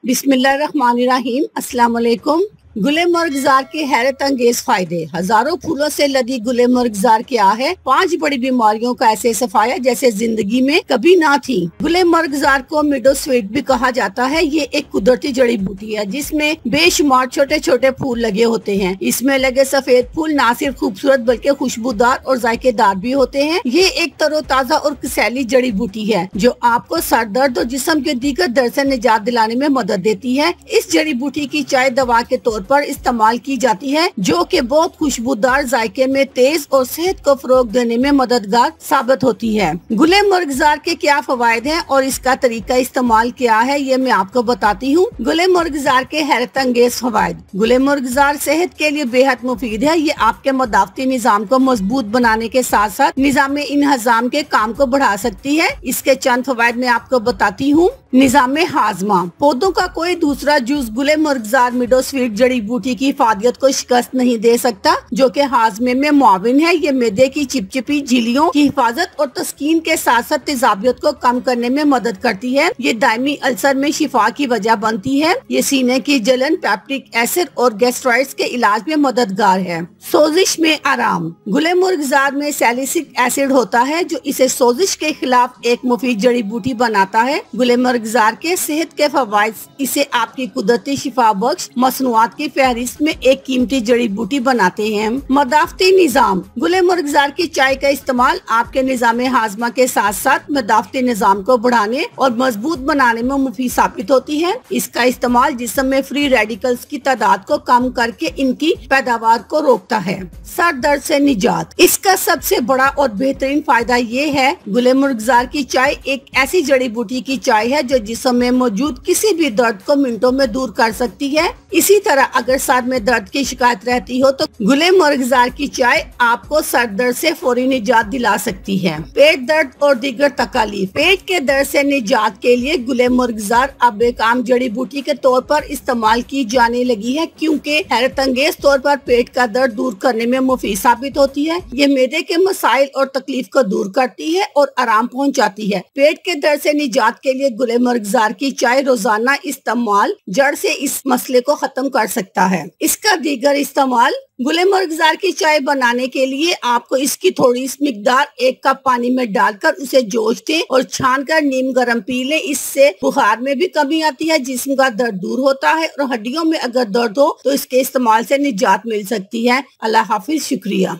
बिस्मिल्लाहिर्रहमानिर्रहीम। अस्सलाम वालेकुम। गुलमर्गजार के हैरत अंगेज फायदे। हजारों फूलों से लदी गुलमर्गजार क्या है? 5 बड़ी बीमारियों का ऐसे सफाया जैसे जिंदगी में कभी ना थी। गुलमर्गजार को मिडो स्वीट भी कहा जाता है। ये एक कुदरती जड़ी बूटी है जिसमें बेशुमार छोटे छोटे फूल लगे होते हैं। इसमें लगे सफेद फूल ना सिर्फ खूबसूरत बल्कि खुशबूदार और जायकेदार भी होते हैं। ये एक तरोताजा और कसैली जड़ी बूटी है जो आपको सर दर्द और जिस्म के दीगर दर्द से निजात दिलाने में मदद देती है। इस जड़ी बूटी की चाय दवा के तौर पर इस्तेमाल की जाती है जो कि बहुत खुशबूदार, जायके में तेज और सेहत को फरोग देने में मददगार साबित होती है। गुलमर्गजार के क्या फवायद हैं और इसका तरीका इस्तेमाल क्या है, ये मैं आपको बताती हूँ। गुलमर्गजार के हैरत अंगेज फवायद। गुलमर्गजार सेहत के लिए बेहद मुफीद है। ये आपके मदाफती निजाम को मजबूत बनाने के साथ साथ निजाम इंहजाम के काम को बढ़ा सकती है। इसके चंद फवायद मैं आपको बताती हूँ। निजाम हाजमा। पौधों का कोई दूसरा जूस गुलमर्गजार मिडो स्वीट जड़ी बूटी की इफादियत को शिकस्त नहीं दे सकता जो कि हाजमे में मुआविन है। ये मैदे की चिपचिपी झिल्लियों की हिफाजत और तस्कीन के साथ साथ तेजाबियत को कम करने में मदद करती है। ये दायमी अल्सर में शिफा की वजह बनती है। ये सीने की जलन, पैप्टिक एसिड और गैस्ट्राइटिस के इलाज में मददगार है। सोजिश में आराम। गुलमर्गजार में सैलिसिक एसिड होता है जो इसे सोजिश के खिलाफ एक मुफीद जड़ी बूटी बनाता है। गुलमर्गजार के सेहत के फवायद इसे आपकी कुदरती शिफा बख्श मसनूआत की फहरिस्त में एक कीमती जड़ी बूटी बनाते हैं। मदाफती निजाम। गुलमर्गजार की चाय का इस्तेमाल आपके निजाम हाजमा के साथ साथ मदाफती निजाम को बढ़ाने और मजबूत बनाने में मुफीद साबित होती है। इसका इस्तेमाल जिस्म में फ्री रेडिकल्स की तादाद को कम करके इनकी पैदावार को रोकता है। सर दर्द से निजात। इसका सबसे बड़ा और बेहतरीन फायदा ये है, गुलमर्गजार की चाय एक ऐसी जड़ी बूटी की चाय है जो जिस्म में मौजूद किसी भी दर्द को मिनटों में दूर कर सकती है। इसी तरह अगर सर में दर्द की शिकायत रहती हो तो गुलमर्गजार की चाय आपको सर दर्द से फौरी निजात दिला सकती है। पेट दर्द और दीगर तकालीफ। पेट के दर्द से निजात के लिए गुलमर्गजार अब एक आम जड़ी बूटी के तौर पर इस्तेमाल की जाने लगी है क्योंकि हैरत अंगेज तौर पर पेट का दर्द दूर करने में मुफीद साबित होती है। ये मैदे के मसाइल और तकलीफ को दूर करती है और आराम पहुंचाती है। पेट के दर्द से निजात के लिए गुलमर्गजार की चाय रोजाना इस्तेमाल जड़ से इस मसले को खत्म कर सकता है। इसका दीगर इस्तेमाल। गुलमर्गजार की चाय बनाने के लिए आपको इसकी थोड़ी सी मिकदार 1 कप पानी में डालकर उसे जोश दें और छानकर नीम गर्म पी लें। इससे बुखार में भी कमी आती है, जिस्म का दर्द दूर होता है और हड्डियों में अगर दर्द हो तो इसके इस्तेमाल से निजात मिल सकती है। अल्लाह हाफिज। शुक्रिया।